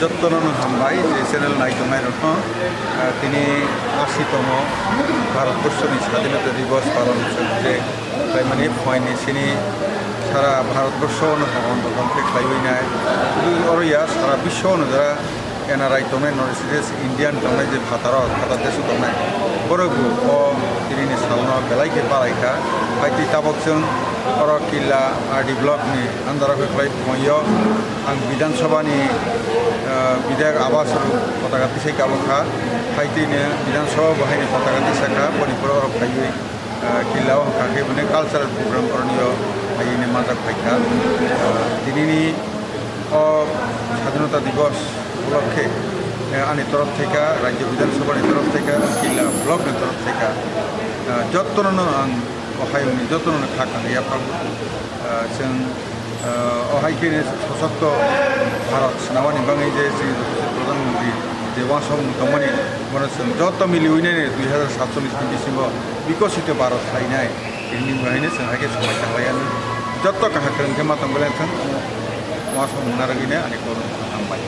যত্ন হামবাই যে চ্যানেল নাইটনাই তিনি 80তম ভারতবর্ষनि স্বাধীনতা দিবস পালন করতে মানে ফয়নি সিনি সারা ভারতবর্ষ অন্তর্ভুক্ত খাইনায় অরইয়া সারা বিশ্ব যারা এনআরআই দंनाय नर्थ इस्ट इन्डियान दंनाय जे भातार देश दंनाय बरगु ओ दिनैनि सालनो बेलाइके बारायखा बायदि ताबकजों अर किल्ला आरडी ब्लकनि आन्दाराव फैफ्लाय फयो आं विधानसभानि विधायक आवास पताका दिसाय गाबखा फाइटिनो विधानसभा बाहायनि पताका दिसाखा मणिपुर अर फाइयै किल्लाव हाखाखै माने कालचारेल प्रग्राम करनियो फाइयैनो माजा फाइखा दिनैनि स्वाधीनता दिवस उपलक्षे आंनि तरफ থেকে राज्य विधानसभानि तरफ থেকে किल्ला ब्लकनि तरफ থেকে जत्ननो आं अहायनि जत्ननो थाखाय जों अहायखैनो सशक्त भारत सिनामानि बाङै जे जोंनि प्रधानमन्त्री जे वासम दंमानि माने जों जत मिलिउइनायनो 2047 डिसेम्बर विकसित भारत थाहैनाय बिनि बाहायनो जों हायखे समाय थाखायानो जत काहाखौ मातंगलायथों वासम नारगिने आंनि खौरां थांबाय